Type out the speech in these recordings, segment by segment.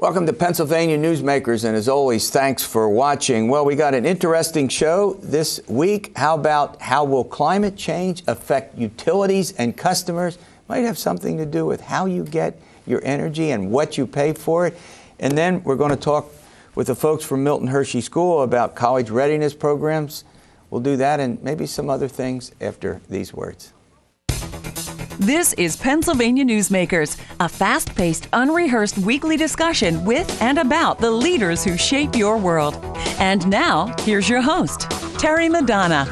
Welcome to Pennsylvania Newsmakers, and as always, thanks for watching. Well, we got an interesting show this week. How about how will climate change affect utilities and customers? Might have something to do with how you get your energy and what you pay for it. And then we're going to talk with the folks from Milton Hershey School about college readiness programs. We'll do that and maybe some other things after these words. This is Pennsylvania Newsmakers, a fast-paced, unrehearsed weekly discussion with and about the leaders who shape your world. And now, here's your host, Terry Madonna.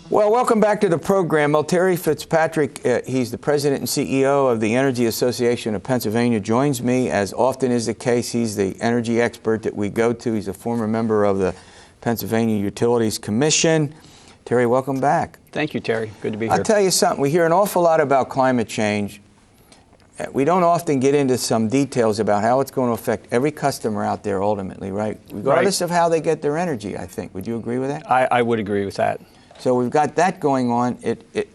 Well, welcome back to the program. Well, Terry Fitzpatrick, he's the president and CEO of the Energy Association of Pennsylvania, joins me. As often is the case, he's the energy expert that we go to. He's a former member of the Pennsylvania Utilities Commission. Terry, welcome back. Thank you, Terry. Good to be here. I'll tell you something. We hear an awful lot about climate change. We don't often get into some details about how it's going to affect every customer out there ultimately, right? Regardless of how they get their energy, I think. Would you agree with that? I would agree with that. So we've got that going on.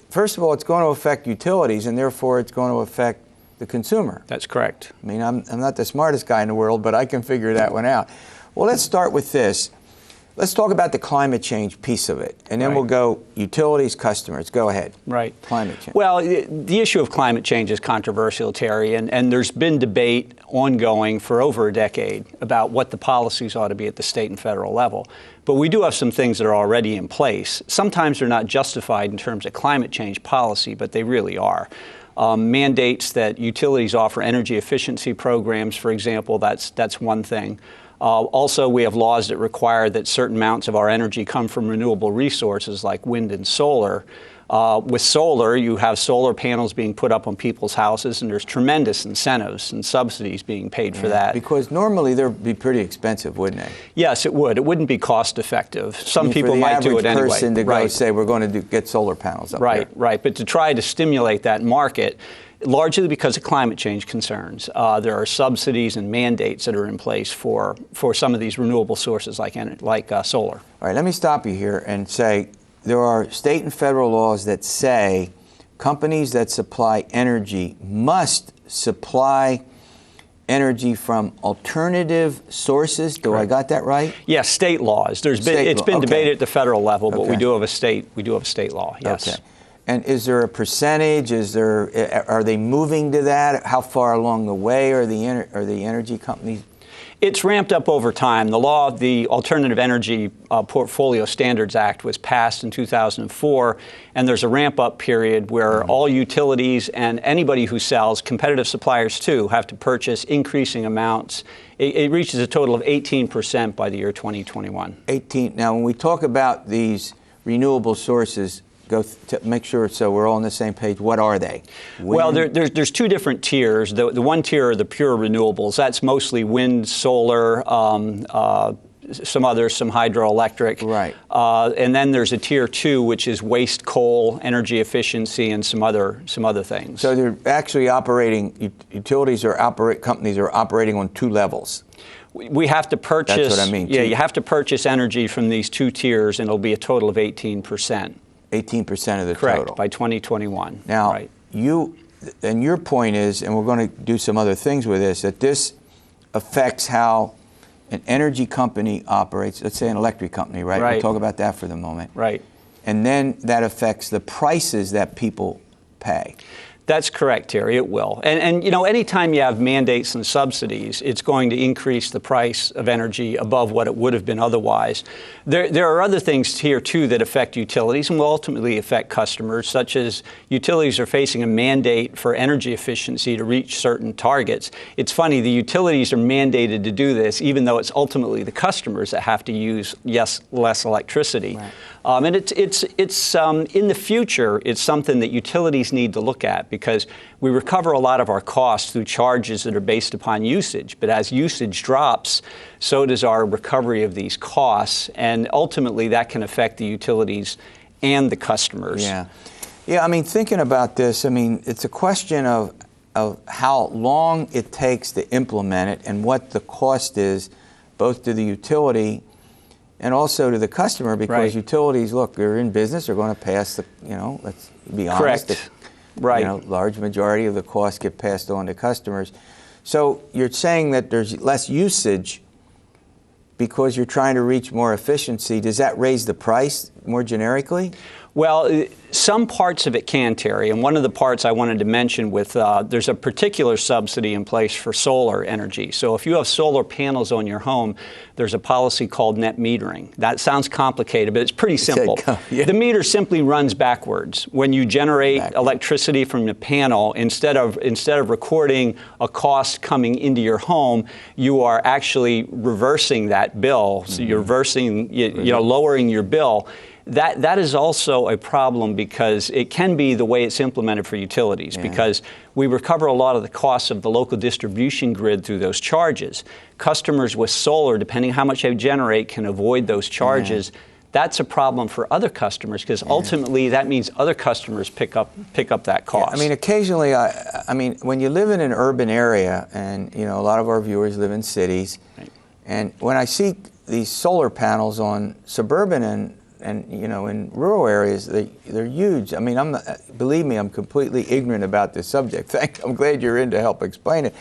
First of all, it's going to affect utilities, and therefore it's going to affect the consumer. That's correct. I mean, I'm not the smartest guy in the world, but I can figure that one out. Well, let's start with this. Let's talk about the climate change piece of it, and then we'll go utilities, customers. Go ahead. Right. Climate change. Well, the issue of climate change is controversial, Terry, and there's been debate ongoing for over a decade about what the policies ought to be at the state and federal level. But we do have some things that are already in place. Sometimes they're not justified in terms of climate change policy, but they really are. Mandates that utilities offer energy efficiency programs, for example, that's one thing. Also, we have laws that require that certain amounts of our energy come from renewable resources like wind and solar. With solar, you have solar panels being put up on people's houses, and there's tremendous incentives and subsidies being paid for that. Because normally they'd be pretty expensive, wouldn't they? Yes, it would. It wouldn't be cost effective. Some people might do it anyway. For the average person to go say, we're going to get solar panels up there. Right. But to try to stimulate that market, largely because of climate change concerns, there are subsidies and mandates that are in place for some of these renewable sources like solar. All right, let me stop you here and say there are state and federal laws that say companies that supply energy must supply energy from alternative sources. Do I got that right? Yes, state laws. It's been debated at the federal level, but we do have a state law. Yes. Okay. And is there a percentage? Are they moving to that? How far along the way are the energy companies? It's ramped up over time. The Alternative Energy Portfolio Standards Act was passed in 2004, and there's a ramp-up period where all utilities and anybody who sells, competitive suppliers too, have to purchase increasing amounts. It reaches a total of 18% by the year 2021. 18. Now, when we talk about these renewable sources, to make sure so we're all on the same page. What are they? Well, there's two different tiers. The one tier are the pure renewables. That's mostly wind, solar, some hydroelectric. Right. And then there's a tier 2, which is waste coal, energy efficiency, and some other things. So they're actually operating. Companies are operating on two levels. We have to purchase. That's what I mean. Yeah, you have to purchase energy from these two tiers, and it'll be a total of 18%. 18% of the Correct, total. by 2021. Now, right. your point is, and we're going to do some other things with this, that this affects how an energy company operates, let's say an electric company, right? We'll talk about that for the moment. Right. And then that affects the prices that people pay. That's correct, Terry. It will. And anytime you have mandates and subsidies, it's going to increase the price of energy above what it would have been otherwise. There are other things here, too, that affect utilities and will ultimately affect customers, such as utilities are facing a mandate for energy efficiency to reach certain targets. It's funny, the utilities are mandated to do this, even though it's ultimately the customers that have to use, less electricity. Right. And it's in the future, it's something that utilities need to look at because we recover a lot of our costs through charges that are based upon usage. But as usage drops, so does our recovery of these costs. And ultimately, that can affect the utilities and the customers. Yeah. I mean, thinking about this, I mean, it's a question of how long it takes to implement it and what the cost is, both to the utility and also to the customer, because utilities, look, they're in business, they're going to pass the, let's be honest. Correct. Large majority of the costs get passed on to customers. So you're saying that there's less usage because you're trying to reach more efficiency. Does that raise the price more generically? Well, some parts of it can, Terry, and one of the parts I wanted to mention with, there's a particular subsidy in place for solar energy. So if you have solar panels on your home, there's a policy called net metering. That sounds complicated, but it's pretty simple. Yeah. The meter simply runs backwards. When you generate electricity from the panel, instead of recording a cost coming into your home, you are actually reversing that bill. So you're reversing, lowering your bill. That is also a problem because it can be the way it's implemented for utilities, because we recover a lot of the costs of the local distribution grid through those charges. Customers with solar, depending how much they generate, can avoid those charges. That's a problem for other customers because ultimately that means other customers pick up that cost. I mean, occasionally, I mean, when you live in an urban area, and a lot of our viewers live in cities, and when I see these solar panels on suburban and in rural areas, they're huge. I mean, believe me, I'm completely ignorant about this subject. I'm glad you're in to help explain it.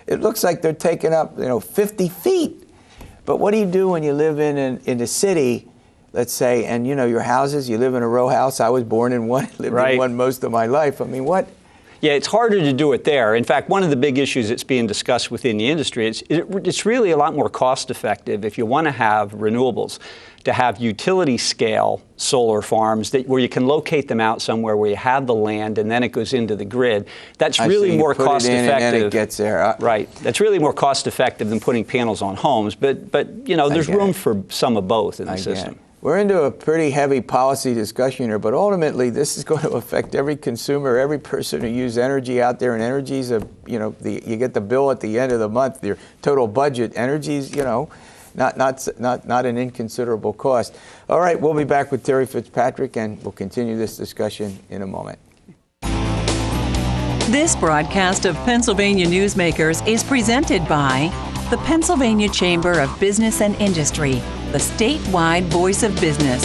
It looks like they're taking up, 50 feet. But what do you do when you live in a city, let's say, and your houses, you live in a row house. I was born in one, lived in one most of my life. I mean, what? Yeah, it's harder to do it there. In fact, one of the big issues that's being discussed within the industry is it's really a lot more cost effective if you want to have renewables, to have utility scale solar farms where you can locate them out somewhere where you have the land and then it goes into the grid. That's really more cost effective. And then it gets there. Right. That's really more cost effective than putting panels on homes. But there's room for some of both in the system. We're into a pretty heavy policy discussion here, but ultimately this is going to affect every consumer, every person who uses energy out there. And energy's you get the bill at the end of the month. Your total budget, energy's not an inconsiderable cost. All right, we'll be back with Terry Fitzpatrick, and we'll continue this discussion in a moment. This broadcast of Pennsylvania Newsmakers is presented by the Pennsylvania Chamber of Business and Industry, the statewide voice of business.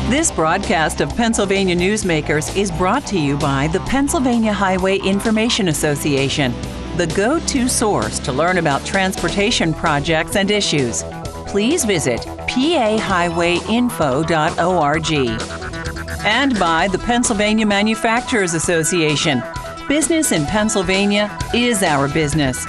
This broadcast of Pennsylvania Newsmakers is brought to you by the Pennsylvania Highway Information Association, the go-to source to learn about transportation projects and issues. Please visit pahighwayinfo.org. And by the Pennsylvania Manufacturers Association. Business in Pennsylvania is our business.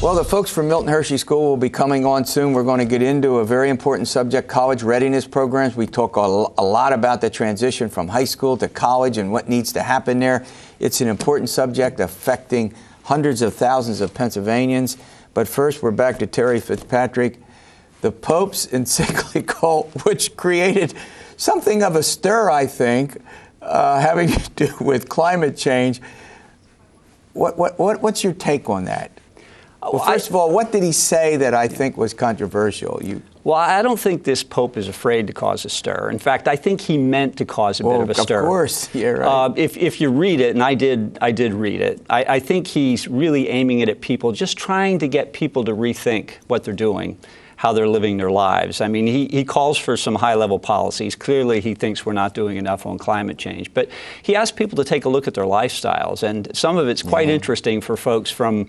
Well, the folks from Milton Hershey School will be coming on soon. We're going to get into a very important subject, college readiness programs. We talk a lot about the transition from high school to college and what needs to happen there. It's an important subject affecting hundreds of thousands of Pennsylvanians. But first, we're back to Terry Fitzpatrick. The Pope's encyclical, which created something of a stir, I think, having to do with climate change. What's your take on that? Well, first of all, what did he say that I think was controversial? Well, I don't think this Pope is afraid to cause a stir. In fact, I think he meant to cause a bit of a stir. Of course, yeah, right. If you read it, and I did read it, I think he's really aiming it at people, just trying to get people to rethink what they're doing, how they're living their lives. I mean, he calls for some high-level policies. Clearly, he thinks we're not doing enough on climate change. But he asks people to take a look at their lifestyles, and some of it's quite interesting for folks from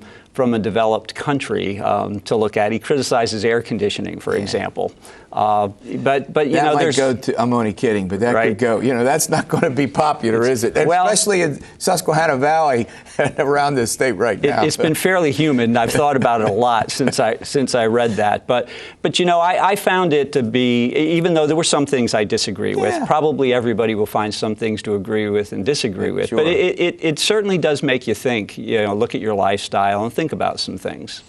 a developed country to look at. He criticizes air conditioning, for example. But that might go to, I'm only kidding, but that could go. That's not going to be popular, is it? Especially in Susquehanna Valley and around this state right now. It's been fairly humid, and I've thought about it a lot since I read that. But I found it to be, even though there were some things I disagree with, probably everybody will find some things to agree with and disagree with. Sure. But it certainly does make you think, look at your lifestyle and think about some things.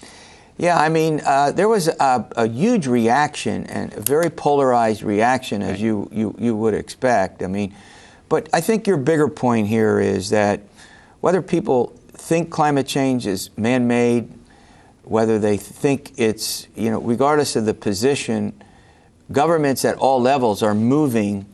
Yeah, I mean, there was a huge reaction, and a very polarized reaction, as you would expect. I mean, but I think your bigger point here is that whether people think climate change is man-made, whether they think it's, regardless of the position, governments at all levels are moving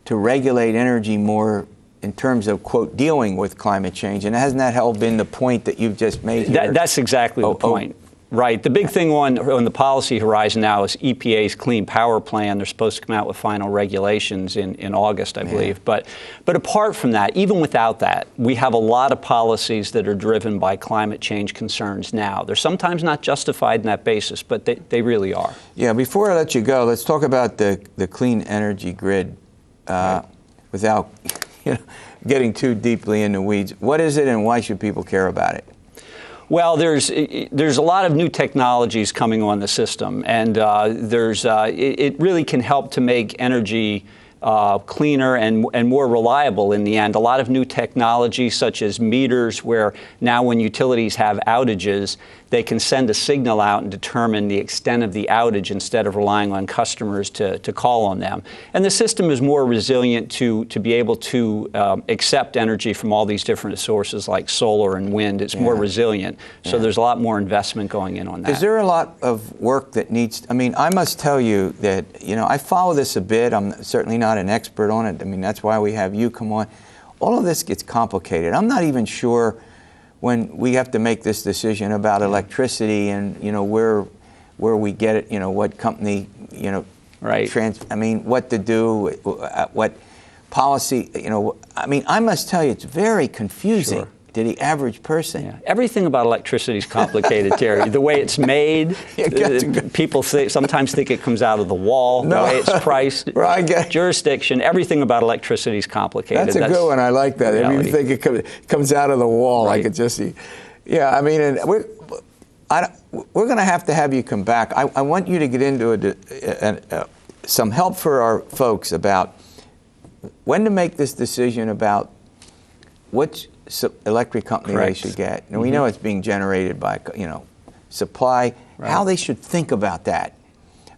to regulate energy more in terms of, quote, dealing with climate change. And hasn't that been the point that you've just made here? That's exactly the point. Right. The big thing on the policy horizon now is EPA's Clean Power Plan. They're supposed to come out with final regulations in August, I believe. But apart from that, even without that, we have a lot of policies that are driven by climate change concerns now. They're sometimes not justified in that basis, but they really are. Yeah, before I let you go, let's talk about the clean energy grid without getting too deeply in the weeds. What is it and why should people care about it? Well, there's a lot of new technologies coming on the system, and it really can help to make energy cleaner and more reliable in the end. A lot of new technology such as meters, where now when utilities have outages, they can send a signal out and determine the extent of the outage instead of relying on customers to call on them. And the system is more resilient to be able to accept energy from all these different sources like solar and wind. It's more resilient. So there's a lot more investment going in on that. Is there a lot of work that needs, I mean, I must tell you that, I follow this a bit. I'm certainly not an expert on it. I mean, that's why we have you come on. All of this gets complicated. I'm not even sure when we have to make this decision about electricity and where we get it, what company, right. I mean, what to do, what policy, I mean, I must tell you, it's very confusing to the average person. Yeah. Everything about electricity is complicated, Terry. The way it's made, people sometimes think it comes out of the wall. The way it's priced, jurisdiction, everything about electricity is complicated. That's a good one. I like that. Reality. If you think it comes out of the wall, I could just see. Yeah, I mean, and we're going to have you come back. I want you to get into some help for our folks about when to make this decision about which electric company they should get. And we know it's being generated by, supply, how they should think about that.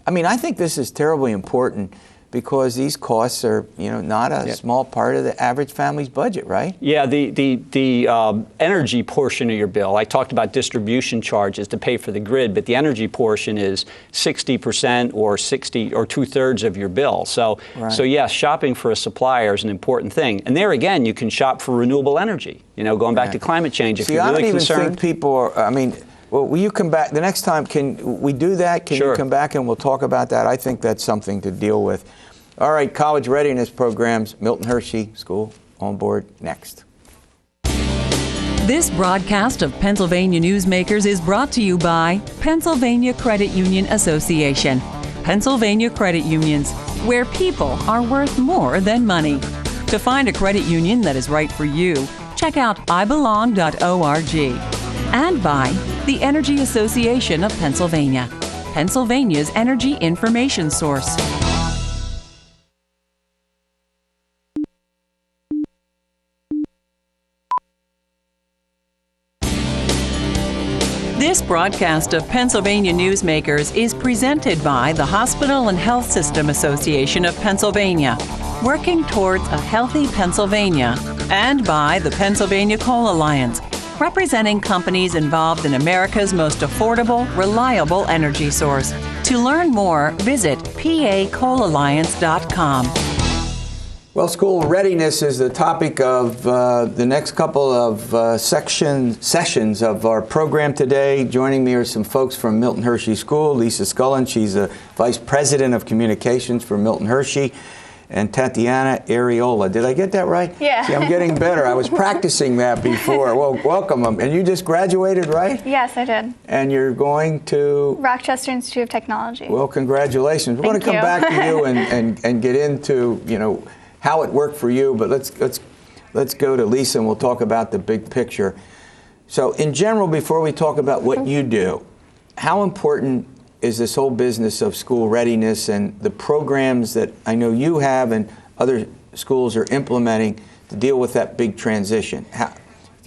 I mean, I think this is terribly important because these costs are, not a small part of the average family's budget, right? Yeah, the energy portion of your bill, I talked about distribution charges to pay for the grid, but the energy portion is 60% or 60 or 2/3 of your bill. So yes, shopping for a supplier is an important thing. And there again, you can shop for renewable energy. Going back to climate change, if you're really concerned. I don't even think people are, well, will you come back the next time? Can we do that? Can you come back and we'll talk about that? I think that's something to deal with. All right, college readiness programs, Milton Hershey School on board next. This broadcast of Pennsylvania Newsmakers is brought to you by Pennsylvania Credit Union Association. Pennsylvania Credit Unions, where people are worth more than money. To find a credit union that is right for you, check out ibelong.org. And by the Energy Association of Pennsylvania, Pennsylvania's energy information source. This broadcast of Pennsylvania Newsmakers is presented by the Hospital and Health System Association of Pennsylvania, working towards a healthy Pennsylvania, and by the Pennsylvania Coal Alliance, representing companies involved in America's most affordable, reliable energy source. To learn more, visit pacoalalliance.com. Well, school readiness is the topic of the next couple of sessions of our program today. Joining me are some folks from Milton Hershey School. Lisa Scullin, she's the Vice President of Communications for Milton Hershey, and Tatiana Ariola. Did I get that right? Yeah. See, I'm getting better. I was practicing that before. Well, welcome. And you just graduated, right? Yes, I did. And you're going to? Rochester Institute of Technology. Well, congratulations. We're going to come back to you and get into, how it worked for you, but let's go to Lisa and we'll talk about the big picture. So in general, before we talk about what you do, how important is this whole business of school readiness and the programs that I know you have and other schools are implementing to deal with that big transition?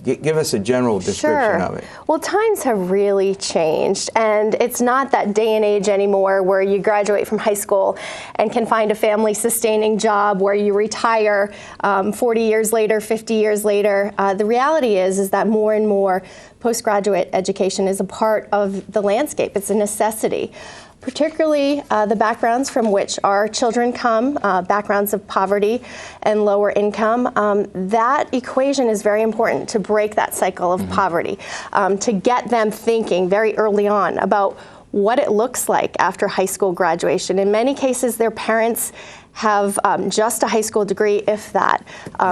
Give us a general description of it. Well, times have really changed, and it's not that day and age anymore where you graduate from high school and can find a family-sustaining job where you retire 40 years later, 50 years later. The reality is that more and more postgraduate education is a part of the landscape. It's a necessity. particularly the backgrounds from which our children come, backgrounds of poverty and lower income. That equation is very important to break that cycle of poverty, to get them thinking very early on about what it looks like after high school graduation. In many cases, their parents have just a high school degree, if that.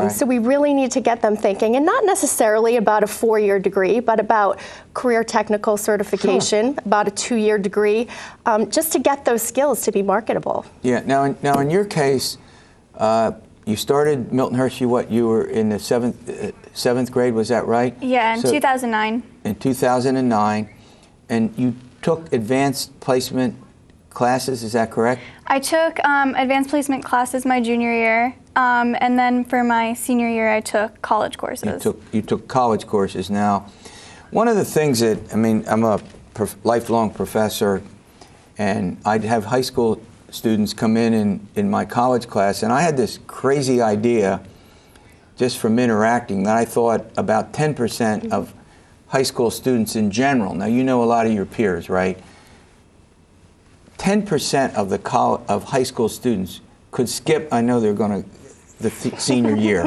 So we really need to get them thinking, and not necessarily about a 4-year degree, but about career technical certification, about a 2-year degree, just to get those skills to be marketable. Yeah. Now in your case, you started Milton Hershey. What, you were in the seventh grade? Was that right? Yeah, in 2009. In 2009, and you took advanced placement classes, is that correct? I took advanced placement classes my junior year, and then for my senior year I took college courses. You took college courses. Now, one of the things that, I mean, I'm a lifelong professor, and I'd have high school students come in my college class, and I had this crazy idea just from interacting that I thought about 10% of high school students in general, now you know a lot of your peers, right? 10% of high school students could skip, I know they're going to, the senior year,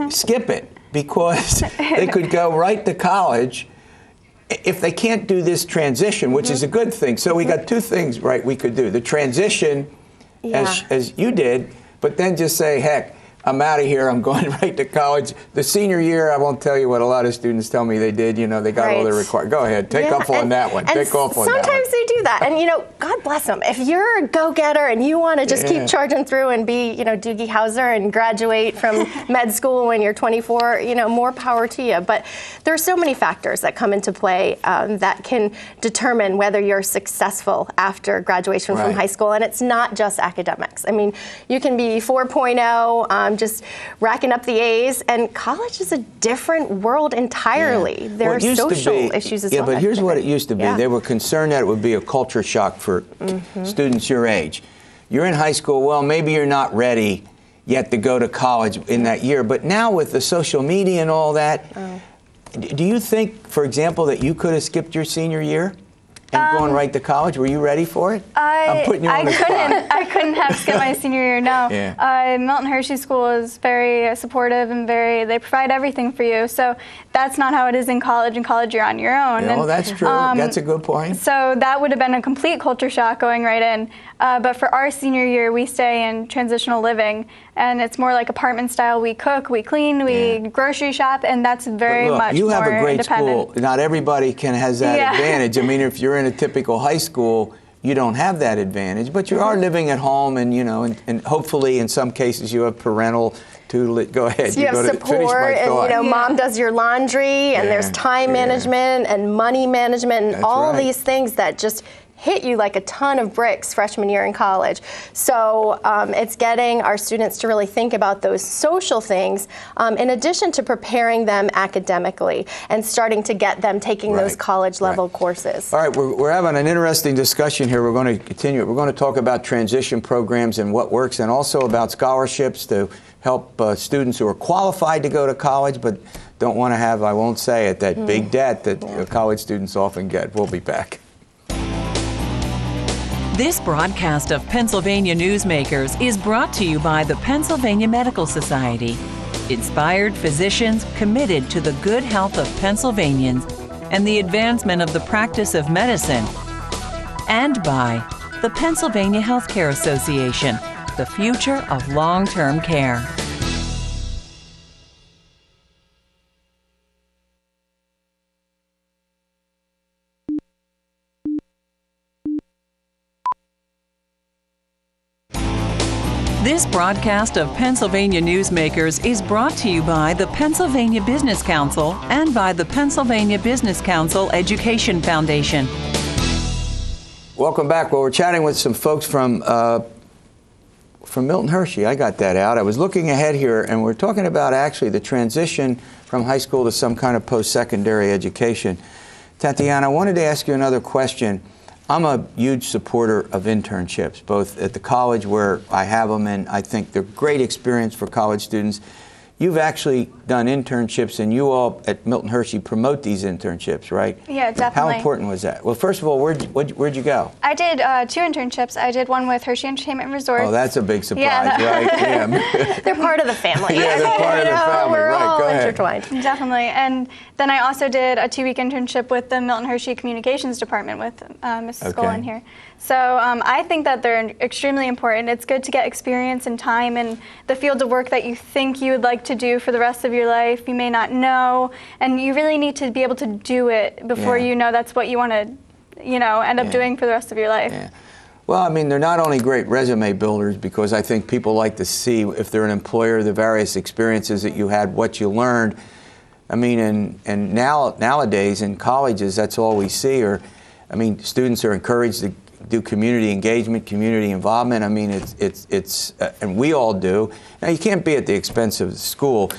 skip it, because they could go right to college if they can't do this transition, which is a good thing. So we got two things, right, we could do. The transition, as you did, but then just say, heck, I'm out of here, I'm going right to college. The senior year, I won't tell you what a lot of students tell me they did. You know, they got all their required. Go ahead, take off on that one. Take off on that one. Sometimes they do that. And, you know, God bless them. If you're a go-getter and you want to just keep charging through and be, you know, Doogie Howser and graduate from med school when you're 24, you know, more power to you. But there are so many factors that come into play that can determine whether you're successful after graduation from high school. And it's not just academics. I mean, you can be 4.0, just racking up the A's, and college is a different world entirely. There are social issues as well. Yeah, but here's what it used to be. They were concerned that it would be a culture shock for students your age. You're in high school, well, maybe you're not ready yet to go to college in that year, but now with the social media and all that, do you think, for example, that you could have skipped your senior year and going right to college? Were you ready for it? I'm putting you on the spot. I couldn't have skipped my senior year, no. Milton Hershey School is very supportive and they provide everything for you. So that's not how it is in college. In college, you're on your own. No, that's true. That's a good point. So that would have been a complete culture shock going right in. But for our senior year, we stay in transitional living, and it's more like apartment style. We cook, we clean, we grocery shop, and that's very much more independent. You have a great school. Not everybody has that advantage. I mean, if you're in a typical high school, you don't have that advantage, but you are living at home, and you know, and hopefully in some cases you have parental tutelage. Go ahead. So you have support, and you know, mom does your laundry, and there's time management and money management, and all these things that just hit you like a ton of bricks freshman year in college. So it's getting our students to really think about those social things in addition to preparing them academically and starting to get them taking those college level courses. All right, we're having an interesting discussion here. We're going to continue it. We're going to talk about transition programs and what works, and also about scholarships to help students who are qualified to go to college but don't want to have, I won't say it, that big debt that college students often get. We'll be back. This broadcast of Pennsylvania Newsmakers is brought to you by the Pennsylvania Medical Society. Inspired physicians committed to the good health of Pennsylvanians and the advancement of the practice of medicine. And by the Pennsylvania Healthcare Association, the future of long-term care. This broadcast of Pennsylvania Newsmakers is brought to you by the Pennsylvania Business Council and by the Pennsylvania Business Council Education Foundation. Welcome back. Well, we're chatting with some folks from Milton Hershey. I got that out. I was looking ahead here, and we're talking about actually the transition from high school to some kind of post-secondary education. Tatiana, I wanted to ask you another question. I'm a huge supporter of internships, both at the college where I have them, and I think they're great experience for college students. you've actually done internships, and you all at Milton Hershey promote these internships, right? Yeah, definitely. How important was that? Well, first of all, where'd you go? I did 2 internships. I did one with Hershey Entertainment Resorts. Oh, that's a big surprise, Yeah. right? Yeah. They're part of the family. Yeah, they're part of the family. We're Right, all go ahead. intertwined. Definitely. And then I also did a 2-week internship with the Milton Hershey Communications Department with Mrs. Scullin here. So I think that they're extremely important. It's good to get experience and time in the field of work that you think you would like to do for the rest of your life. You may not know, and you really need to be able to do it before you know that's what you want to, end up doing for the rest of your life. Yeah. Well, I mean, they're not only great resume builders, because I think people like to see, if they're an employer, the various experiences that you had, what you learned. I mean, and nowadays in colleges, that's all we see. Students are encouraged to do community engagement, community involvement. I mean, it's and we all do. Now, you can't be at the expense of the school.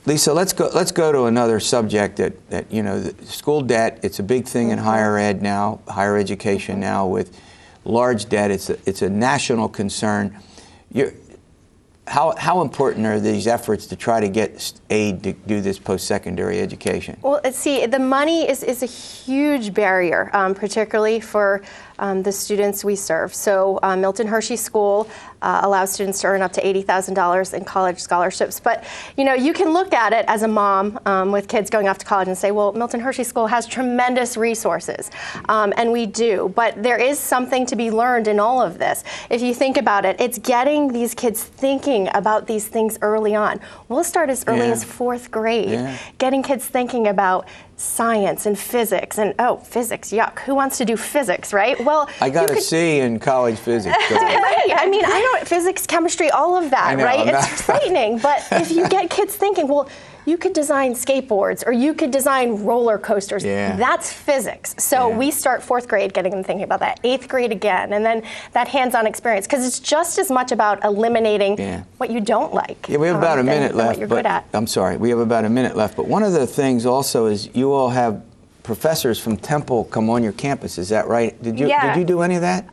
Lisa, let's go to another subject that the school debt. It's a big thing in higher ed now, higher education now, with large debt. It's a national concern. How important are these efforts to try to get aid to do this post-secondary education? Well, see, the money is a huge barrier, particularly for the students we serve. So Milton Hershey School allows students to earn up to $80,000 in college scholarships. But, you can look at it as a mom with kids going off to college and say, well, Milton Hershey School has tremendous resources. And we do. But there is something to be learned in all of this. If you think about it, it's getting these kids thinking about these things early on. We'll start as early as 4th grade, getting kids thinking about science and physics, and physics, yuck, who wants to do physics, right? Well, I got a C in college physics. Right, I mean, I know physics, chemistry, all of that, right? It's frightening, but if you get kids thinking, well, you could design skateboards, or you could design roller coasters. That's physics. So we start 4th grade getting them thinking about that, 8th grade again, and then that hands-on experience, because it's just as much about eliminating what you don't like. Yeah, we have about a minute left. What you're good at. I'm sorry, we have about a minute left. But one of the things also is you all have professors from Temple come on your campus. Is that right? Did you do any of that?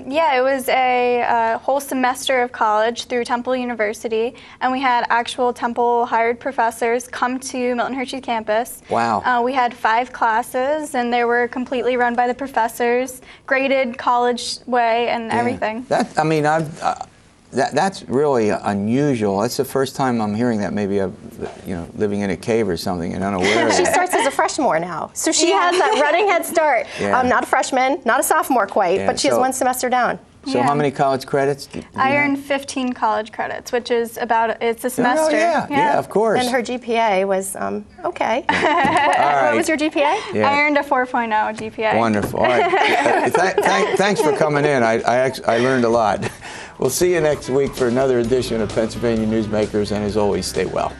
Yeah, it was a whole semester of college through Temple University, and we had actual Temple hired professors come to Milton Hershey campus. Wow. We had 5 classes, and they were completely run by the professors, graded college way and everything. That's really unusual. That's the first time I'm hearing that. Maybe living in a cave or something and unaware of She that. starts as a sophomore now, so she has that running head start. Not a freshman, not a sophomore quite, but she has 1 semester down. So how many college credits? I earned 15 college credits, which is it's a semester. Oh, yeah, of course. And her GPA was okay. What was your GPA? Yeah. I earned a 4.0 GPA. Wonderful. All right. Thanks for coming in. I learned a lot. We'll see you next week for another edition of Pennsylvania Newsmakers, and as always, stay well.